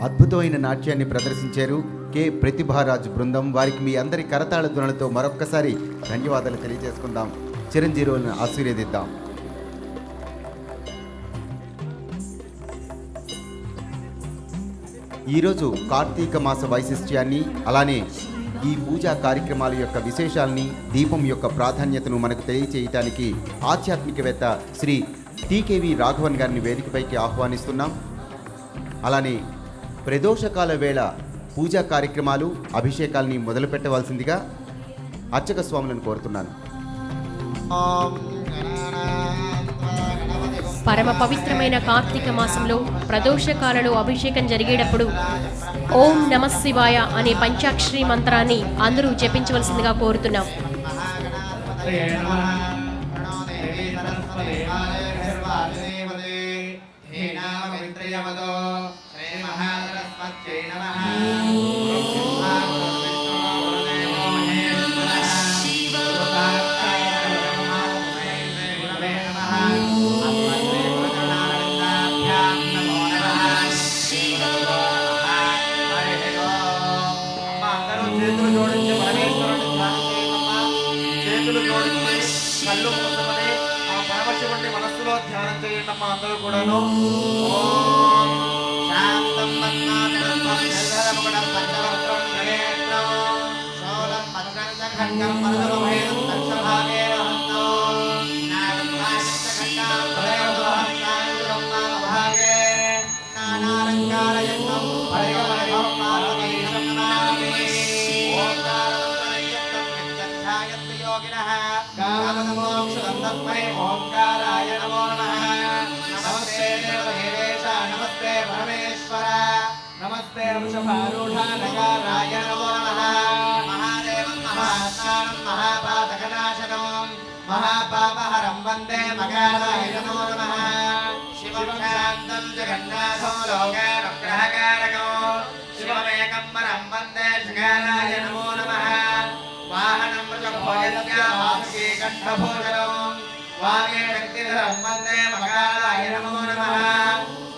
అద్భుతమైన నాట్యాన్ని ప్రదర్శించారు కె ప్రతిభారాజ్ బృందం. వారికి మీ అందరి కరతాళ ధ్వనులతో మరొక్కసారి ధన్యవాదాలు తెలియజేసుకుందాం. చిరంజీవులను ఆశీర్వదిద్దాం. ఈరోజు కార్తీక మాస వైశిష్ట్యాన్ని, అలానే ఈ పూజా కార్యక్రమాల యొక్క విశేషాలని, దీపం యొక్క ప్రాధాన్యతను మనకు తెలియచేయటానికి ఆధ్యాత్మికవేత్త శ్రీ టీకేవి రాఘవన్ గారిని వేదికపైకి ఆహ్వానిస్తున్నాం. అలానే ప్రదోషకాల వేళ పూజా కార్యక్రమాలు, అభిషేకాల్ని మొదలు పెట్టవలసిందిగా అర్చక స్వాములను కోరుతున్నాను. పరమ పవిత్రమైన కార్తీక మాసంలో ప్రదోషకాలలో అభిషేకం జరిగేటప్పుడు ఓం నమః శివాయ అనే పంచాక్షరి మంత్రాన్ని అందరూ జపించవలసిందిగా కోరుతున్నాం. కళ్ళు మూసుకొని ఆ పరమశివుడిని మనస్సులో ధ్యానం చేయండమ్మా అందరూ కూడాను. ఓంకారాయ నమో నమః. నమస్తే దేవదేవేశ, నమస్తే పరమేశ్వర, నమస్తే వృషభారూఢ నగారాయ నమో నమః. మహాదేవం మహాత్మానం మహాపాతకనాశనం మహాపాపహరం వందే మకారాయ నమో నమః. శివం శాంతం జగన్నాథం లోకానుగ్రహకారకం శివమేకం వరం వందే శకారాయ నమో నమః. వాహనం వృషభోజస్య వాసుకీ కంఠభోజనం వాగే శక్తిధరం వందే మకారాయ నమో నమః.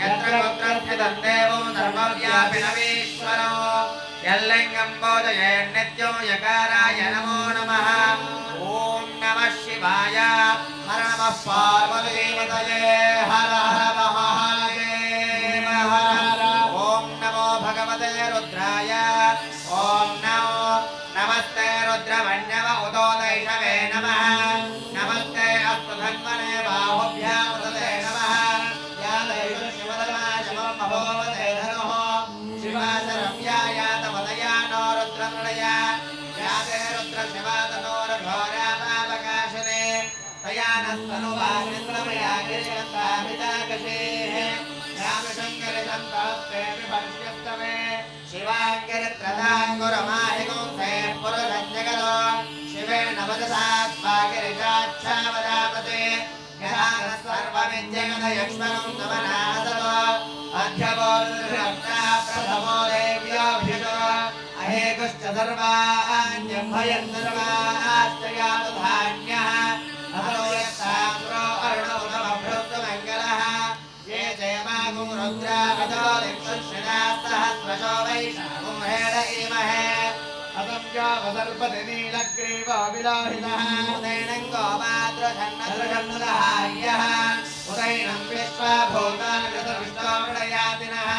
యత్ర గోత్రస్థితం దేవం సర్వవ్యాపినమీశ్వరం యల్లింగం బోధయే నిత్యం యకారాయ నమో నమః. ఓం నమః శివాయ. హర నమః పార్వతీపతయే. హర హర మహాదేవ హర. ఓం నమో భగవతే రుద్రాయ. ఓం నమో నమస్తే రుద్రమణ్యవ ఉదోదైషవే నమః. నమస్తే అస్తు ధన్వనే బాహుభ్యాముదతే నమః. యాదైష శివధర్మాశమం మహోవతే ధనుః. శివాశరమ్యాయ తమదయా నో రుద్రమృడయ. యాదే రుద్ర శివాతనోరఘోరాపాపకాశనే. తయా నస్తనువానింద్రమయా గిరియంతాభిజాకశేః. యామిషంకరి సంతస్తే విభర్ష్యస్తమే. శివాంగిరిత్రదాంగురమాహిగుంసే పురుషంజగదో. శివేన వదసాత్మాగిరిజాచ్ఛావదాపతే. యథాన సర్వమిత్యగదయక్ష్మణం నమనాసతో. అధ్యవోర్ధృప్తా ప్రథమో దేవ్యోభిషో. అహేకుశ్చ సర్వాణ్యభయం సర్వాశ్చయాతు ధాన్యః. అహో యత్తామ్రో అరుణో నమభృస్తమంగళః. ये जयमागुं रुद्रावतो दिक्षुश्रिणाः सहस्रशो वैशाखुं हेड इमहे. असंजावसर्पति नीलग्रीवो विलोहितः. उदैनं गोमातृषण्णदृषन्नुदहार्यः. उदैनं विश्वाभूतानृतविष्णोमृडयातिनः.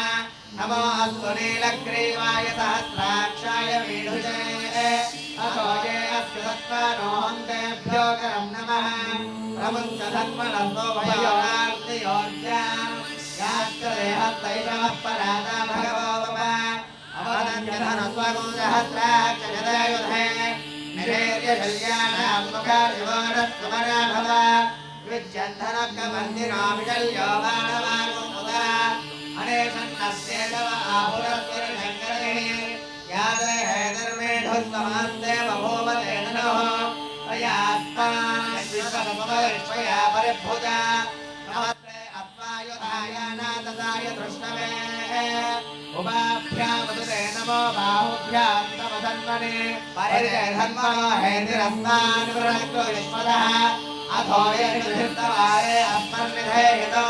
नमो अस्तु नीलग्रीवाय सहस्राक्षाय वीढुजे. अथो ये अस्य सत्त्वानो हन्तेभ्यो करं नमः. प्रमुञ्च धन्वनस्तो भयोरार्तियोर्जाम्. याश्चदेहस्तैषवः परादा भगवो मम. अवदन्त्यधनस्वगुं सहस्राक्षजदयुधे. निरेर्य शल्यानां मुखार्यवोरस्सुमना भव. विज्यन्धनकमन्दिरो विशल्यो बाणवागुं मुदा. अनेशन्नस्येतव आहुरस्वरशङ्करैः. यादे हैदर्मेढुस्तमान्ते बभूवते ननोः. तयास्माश्विश्वया परिभुजा. नमस्ते अत्वायुधाय नाददाय दृष्टवे. उभाभ्यामुदते नमो बाहुभ्यां तव धन्वने. परिते धन्वनो हेतिरस्मान् वृणक्तु विश्वदः. अथो ये निर्धृतवारे अस्मन्निधेहितो.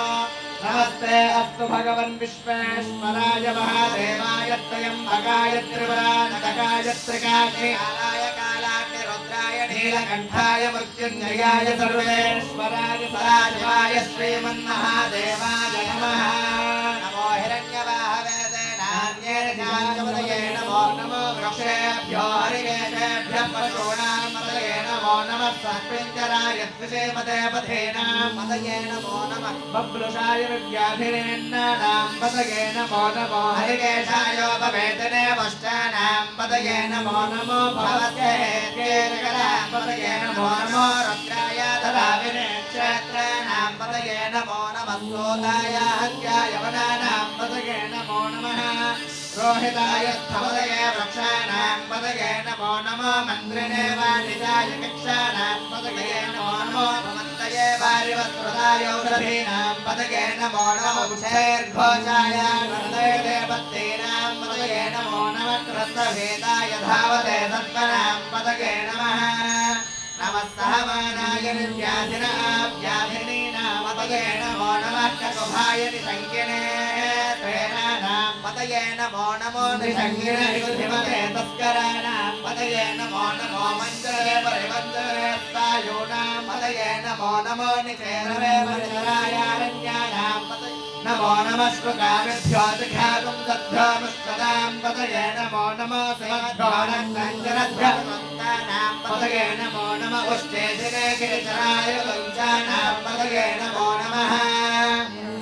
नमस्ते अस्तु भगवन् विश्वेश्वराय महादेवाय त्र्यम्बकाय त्रिपुरान्तकाय त्रिकाग्निकालाय कालाग्नि रुद्राय नीलकण्ठाय मृत्युञ्जयाय सर्वेश्वराय सदाशिवाय श्रीमन्महादेवाय नमः नमो हिरण्यवाहवे नमो नमो वृक्षेभ्यो हरिकेशेभ्यः पशूनां पतये नमो नमः सर्पिञ्जराय द्विषेमते पथेनां पतये नमो नमः बब्लुषाय विद्याधिरेन्नानां पतये नमो नमो हरिकेशायोपवेदने वष्टानां पतये नमो नमो भवत्यहेत्येकलां पतये नमो नमो रुद्राय धराविने क्षेत्राणां पतये नमो नमः सोदाय हत्याय वनानां पतये नमो नमः रोहिताय स्थवदये वृक्षाणां पतये नमो नमो मन्त्रिणे वाणिजाय कक्षाणां पतये नमो नमो भवन्तये वारिवस्त्रदाय औषधीनां पतये नमो नमो उक्षैर्घोषाय नन्दये देवत्तीनां पतये नमो नमः क्रस्तभेदाय धावते सत्पनां पतये नमः नमः सहमानाय नित्याधिनाभ्याधिनीनां पतये नमो नमः ककुभाय निशङ्किने पतये नमो नमो निशङ्गिने युधिमते तस्कराणां पतये नमो नमो मञ्जरे परिवञ्जरे स्थायूनां पतये नमो नमो निचेरवे परिचरायारण्यानां पतये नमो नमः श्रुकामिभ्यो जिघातुं दद्भ्योमुष्टदां पतये नमो नमो शिवभ्यो नञ्जनभ्यः पतये नमो नमः उष्टेशिने गिरिचराय वञ्चानां पतये नमो नमः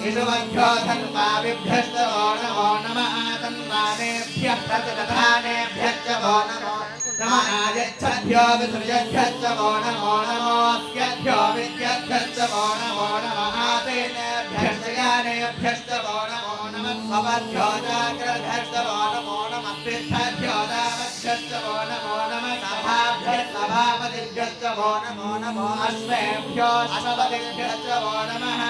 इषुवभ्यो धन्वाविभ्यश्च वो नमो नमः तन्वानेभ्यः प्रतिदधानेभ्यश्च वो नमो नमः आयच्छद्भ्यो विसृजद्भ्यश्च वो नमो नमोऽस्यभ्यो विद्यद्भ्यश्च वो नमो नमः आसेनेभ्यश्च यानेभ्यश्च वो नमो नमः स्वपद्भ्यो जाग्रद्भ्यश्च वो नमो नमः पृष्ठभ्यो दामभ्यश्च वो नमो नमः सभाभ्यश्च सभापतिभ्यश्च वो नमो नमो अश्वेभ्यो अश्वपतिभ्यश्च वो नमः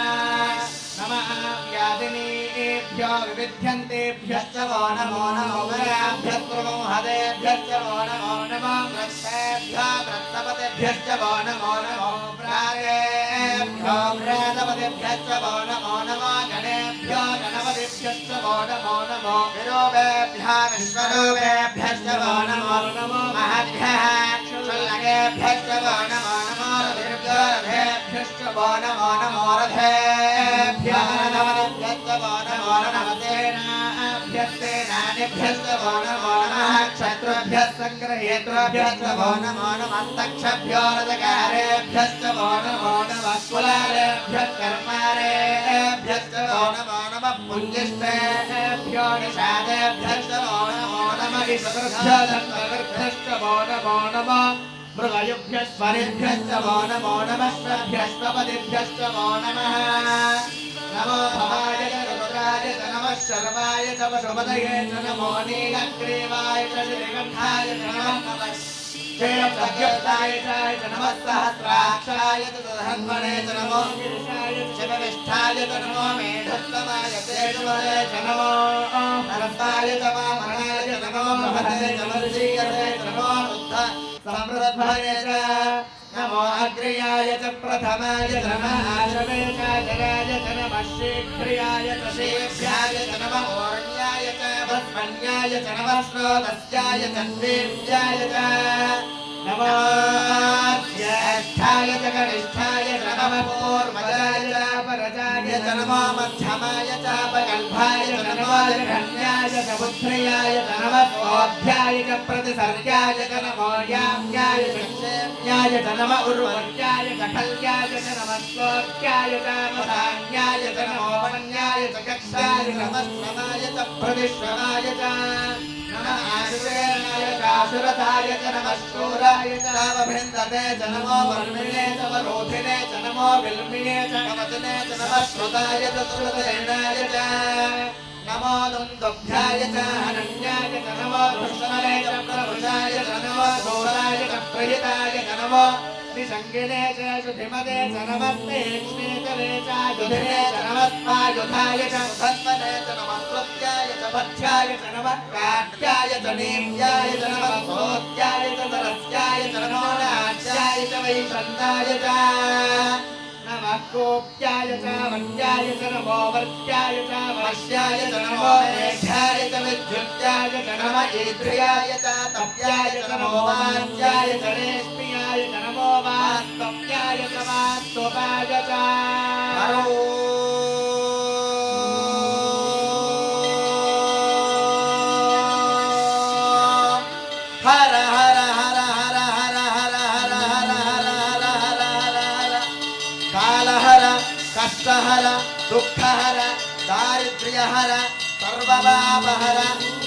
नमः व्याधिनीभ्यो विविध्यन्तेभ्यश्च वो नमो नमो वराभ्यस्त्रुमोहदेभ्यश्च वो नमो नमो वृक्षेभ्यो वृक्षपतिभ्यश्च वो नमो नमो प्रागेभ्यो व्रातपतिभ्यश्च वो नमो नमो गणेभ्यो गणपतिभ्यश्च वो नमो नमो विरूपेभ्यः विश्वरूपेभ्यश्च वो नमो नमो महद्भ्यः क्षुल्लकेभ्यश्च वो नमो नमो रथेभ्यो रथेभ्यश्च वो नमो नमो रथेभ्यः नमोभ्यश्च वो नमो नमः सेनाभ्यश्च वो नमो नमः क्षत्रुभ्यः सङ्ग्रहेतृभ्यश्च वो नमो नमः तक्षभ्यो रथकारेभ्यश्च वो नमो नमः कुलालेभ्यः कर्मारेभ्यश्च वो नमो नमः पुञ्जिष्टेभ्यो निषादेभ्यश्च वो नमो नमः ईश्वरभ्यो धन्वकृभ्यश्च वो नमो नमः मृगयुभ्यश्वरिभ्यश्च वो नमो नमः श्वभ्यश्वपतिभ्यश्च वो नमः नमो भवाय च रुद्राय च नमः शर्वाय च पशुपतये च नमो नीलग्रीवाय च श्रीकण्ठाय च नमः जयप्रद्युक्ताय च नमः सहस्राक्षाय च धन्वने च नमो गिरिशाय च शिवनिष्ठाय च नमो मेढोत्तमाय तेष्वरे च नमो नरसाय च वामनाय च नमो महते च वर्षीयसे च नमो रुद्ध समृद्धये च नमो अग्र्याय च प्रथमाय च नमः आशवे च जराय च नमः शीघ्र्याय च शीघ्राय च नमः ओर्ण्याय च वस्मन्याय च नमः श्रोतस्याय च देव्याय च नमो ज्येष्ठाय च कनिष्ठाय च नमः पूर्वजाय च परजाय च नमो मध्यमाय च अपकल्पाय च नमो जघन्याय च बुद्ध्याय च नमः स्वाध्याय च प्रतिसर्गाय च नमो याम्याय च क्षेम्याय च नमः उर्वर्याय च खल्याय च नमः श्लोक्याय च मदान्याय च नमो वन्याय च कक्षाय च नमः श्रमाय च प्रतिश्रमाय च नमः आशुरेणाय च आशुरताय च नमः शूराय च नवभिन्दते च नमो वर्मिणे च वरोधिने च नमो विल्मिने च कवचने च नमः श्रुताय च श्रुतेनाय च नमो दुन्दुभ्याय च हनन्याय च नमो धृष्णले च प्रभृशाय च नमो घोराय च प्रहिताय च नमो निसङ्गिने च शुधिमते च नमस्ते क्ष्णेतरे च युधिने च नमस्मायुधाय च धन्वने च नमः श्रुत्याय च भक्ष्याय च नमः काट्याय च नीम्याय च नमः सोत्याय च सरस्याय च नमो नाट्याय च वैशन्ताय च नमः कोप्याय च वन्याय च नमो वर्त्याय च वश्याय च नमो मेघ्याय च विद्युत्याय च नमः ईद्रियाय च तप्याय च नमो वाच्याय च रेष्म्याय च नमो वास्तव्याय च वास्तवाय च हर हर हर हर हर हर हर हर हर हर हर हर कालहर कष्टहर दुःखहर दारिद्र्यहर सर्वपापहर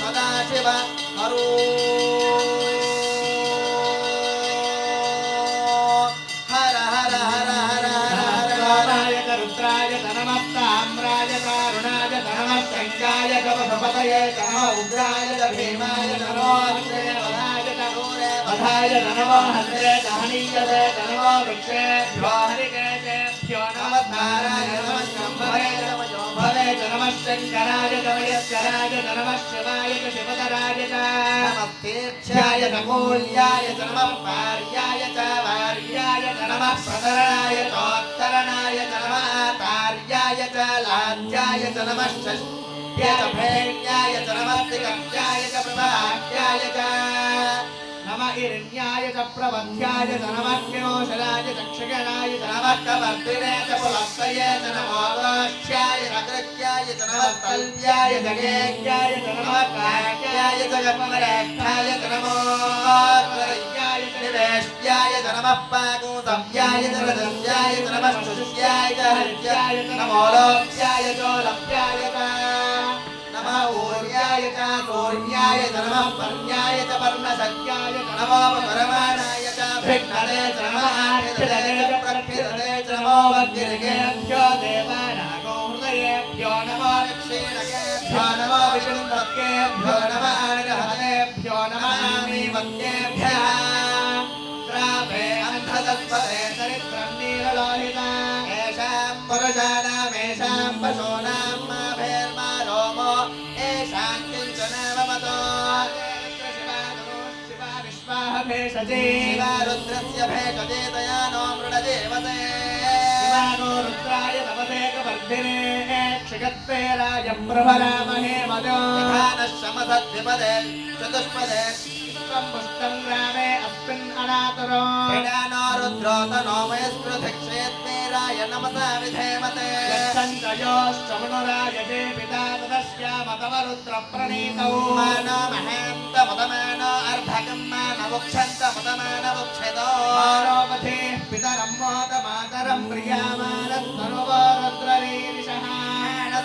सदाशिव हरो हर हर हर हर हर हराय रुद्राय नमः ताम्राय कारुणाय नमः शङ्काय कवपतये नमः उग्राय भीमाय नमः अधाय नमो हन्त्रे दहनीयते नमो वृक्षेभ्यो हरिकेशेभ्यो नमः नाराय नमः शम्भवे नमः शङ्कराय कवयस्कराय नमः शिवाय च शिवतराय च नमः तीर्थ्याय नमोल्याय च नमः पार्याय च वार्याय च नमः प्रतरणाय चोत्तरणाय च नमः तार्याय च लाज्याय च नमः षष्ट्याय च भेण्याय च नमः त्रिकट्याय च प्रभाट्याय च नमः हिरण्याय च प्रवध्याय च नमः किरोशराय च क्षगणाय च नमः कवर्तिने च पुलस्तये च नमो गोष्ठ्याय च कृत्याय च नमः तल्व्याय च गेज्याय च नमः काक्याय च गमरेक्षाय च नमो त्रय्याय च निवेष्ट्याय च नमः पाकूतव्याय च रजस्याय च नमः शुष्याय च हर्याय च नमो लोप्याय च लप्याय च नमः ऊर्याय च सूर्याय च नमः पर्याय च पर्णशक्याय च नमो परमाणाय च भिन्नदे च नमः आर्थिदे च प्रक्षिदे च नमो वज्रगेभ्यो देवानागो हृदयेभ्यो नमो दक्षिणकेभ्यो नमो विष्णुपत्केभ्यो नमः अर्हतेभ्यो नमः आमीवत्केभ्यः द्रावे अन्धदस्पदे दरिद्रं नीललोहिता येषां पुरुषाणामेषां पशूनां माभेर्मा रोमो येषां किञ्चन ममतो शिवा विश्वाः भेषजे शिवा रुद्रस्य भेषजे तया नो मृडदेवते शिवानो रुद्राय नमसेकवर्धिने क्षिगत्पेराय प्रभरामहे मदो यथानः शमसद्विपदे चतुष्पदे पुष्टं ग्रामे अस्मिन् अनातरो विडानो रुद्रो तनो मयस्कृधिक्षेत्मेराय नमसा विधेमते यच्छन्तयोश्चमनुराय जे पिता तदस्यामतवरुद्रप्रणीतौ मानो महेन्तमुदमानो अर्भकं मानवुक्षन्तमुदमानवुक्षितो मानोपथे पितरं मोदमातरं प्रियामानस्तनुवो रुद्ररीरिषः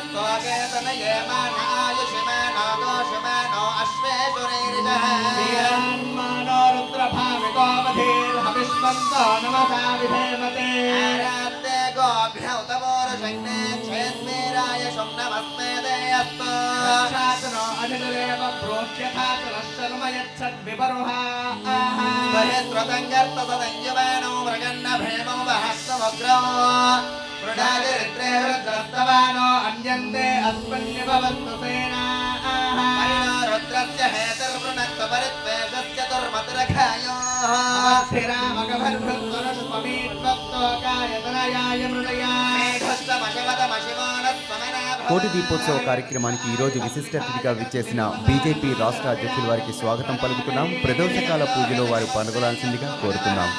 स्तोकेतनये मानायुषिमानो दोषमानो अश्वेषुरीरिषः वीरान्मानो रुद्रभावितोऽवधीर्हविष्मन्तो नमसा विधेमते आरात्ते गोभ्यौतमोरुषग्ने क्षेत्मेराय शुं नमस्मे देयस्तु शासनो अधिदेव प्रोच्यथा च शर्म यच्छद्विपरुहा बहिस्वतङ्गर्तसदञ्जमानो मृगन्न भेमो वहस्तमुग्रो वृडादिरित्रे रुद्रस्तवानो अन्यन्ते अस्मिन्निभवन्तु सेनाः रुद्रस्य हेतुर्वृणक्तु परित्वेषस्य दुर्मतिरखायोः स्थिरामगभर्भुत्वरस्वमीत्वस्तोकायतनयाय मृडया కోటి దీపోత్సవ కార్యక్రమానికి ఈరోజు విశిష్ట అతిథిగా విచ్చేసిన బీజేపీ రాష్ట్ర అధ్యక్షుల వారికి స్వాగతం పలుకుతున్నాం. ప్రదోషకాల పూజలో వారు పాల్గొనాల్సిందిగా కోరుతున్నాం.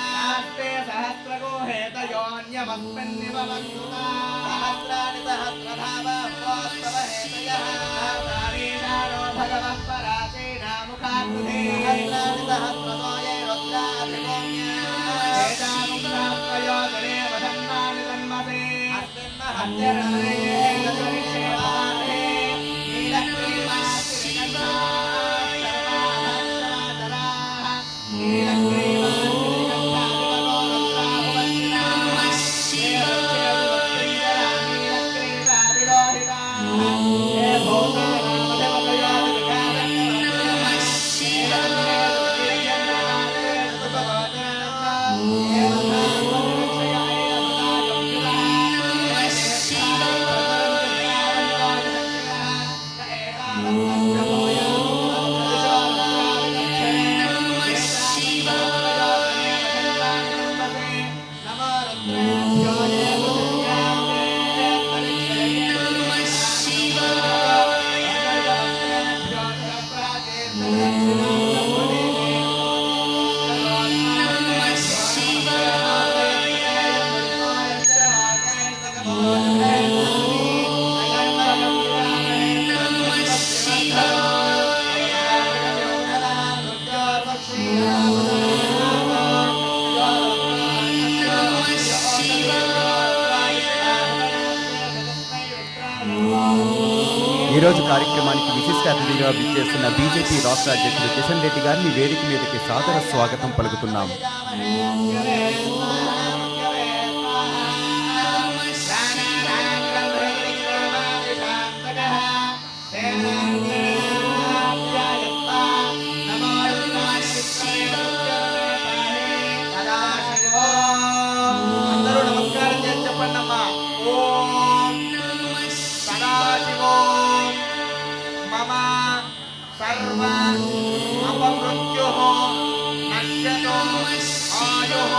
ఈరోజు కార్యక్రమానికి విశిష్ట అతిథిగా విచ్చేస్తున్న బీజేపీ రాష్ట్ర అధ్యక్షుడు కిషన్ రెడ్డి గారిని వేదిక మీదకి సాదర స్వాగతం పలుకుతున్నాం. అందరూ నమస్కారం చేసి చెప్పండి అమ్మా. ఓం సదాశివోం మమ సర్వ అపమృత్యుః నశ్యతో ఆయుః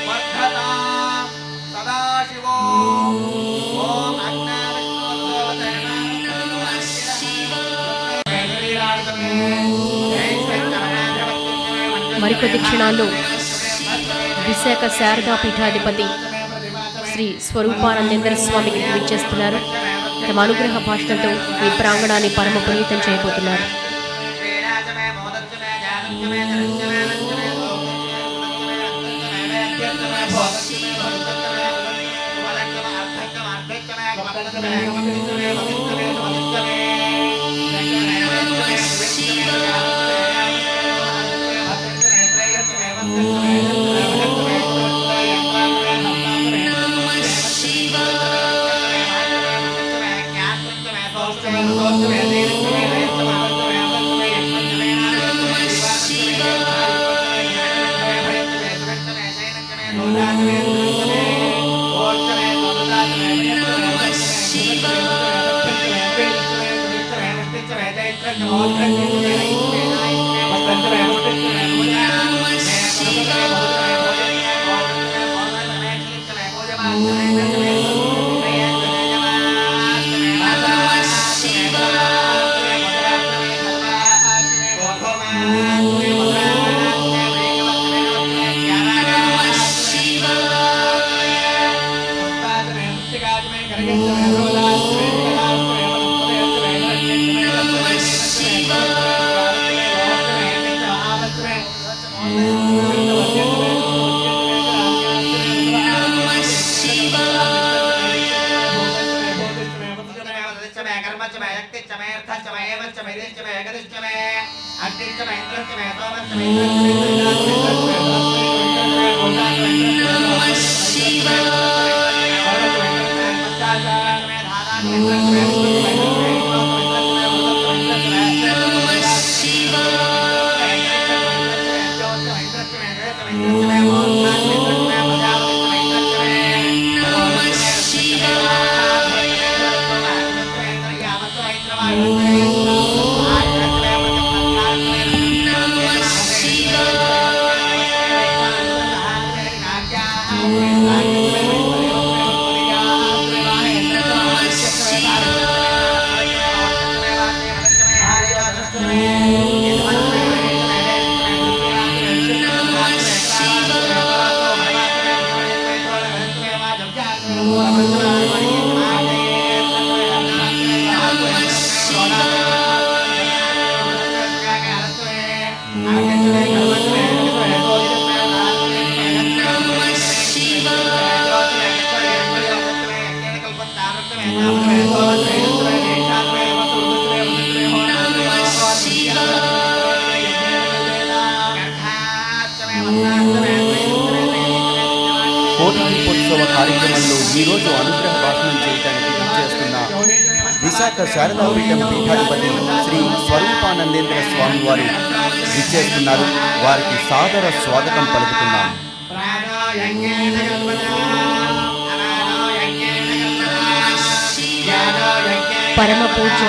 వర్ధతాం. సదాశివోం ఓం మరికొద్ది క్షణాల్లో విశాఖ శారదా పీఠాధిపతి శ్రీ స్వరూపానందేంద్ర స్వామికి విచ్చేస్తున్నారు. తమ అనుగ్రహ భాషణంతో ఈ ప్రాంగణాన్ని పరమ పునీతం చేయబోతున్నారు. కోటి దీపోత్సవ కార్యక్రమంలో ఈరోజు అనుగ్రహ భాషణం చేయడానికి విచ్చేస్తున్న విశాఖ శారదా పీఠం పీఠాధిపతి శ్రీ స్వరూపానందేంద్ర స్వామి వారు విచ్చేస్తున్నారు. వారికి సాదర స్వాగతం పలుకుతున్నాం. పరమ పూజ్య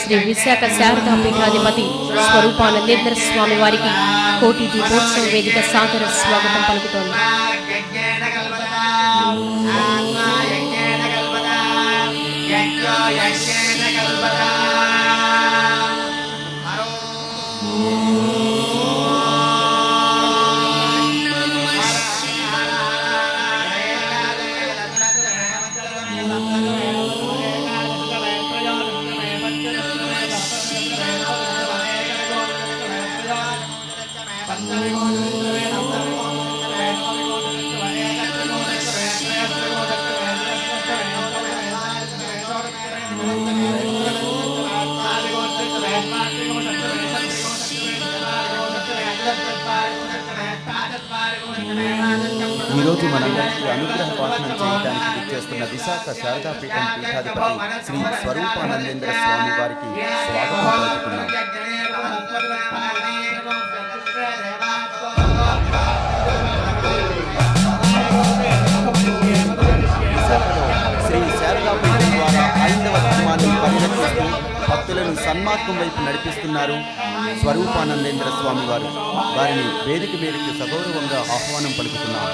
శ్రీ విశాఖ శారదా పీఠాధిపతి స్వరూపానందేంద్ర స్వామి వారికి కోటి దీపోత్సవ వేదిక సాదర స్వాగతం పలుకుతోంది. ఈరోజు మనందరికీ అనుగ్రహ భాషణం చేయడానికి విచ్చేస్తున్న విశాఖ శారదాపీఠం పీఠాధిపతి శ్రీ స్వరూపానందేంద్ర స్వామి వారికి స్వాగతం పలుకుతున్నాం. విశాఖలో శ్రీ శారదాపీఠం ద్వారా హైందవ ధర్మాన్ని పరిరక్షిస్తూ భక్తులను సన్మార్గం వైపు నడిపిస్తున్నారు స్వరూపానందేంద్ర స్వామి వారు. వారిని వేదిక మీదకి సగౌరవంగా ఆహ్వానం పలుకుతున్నాం.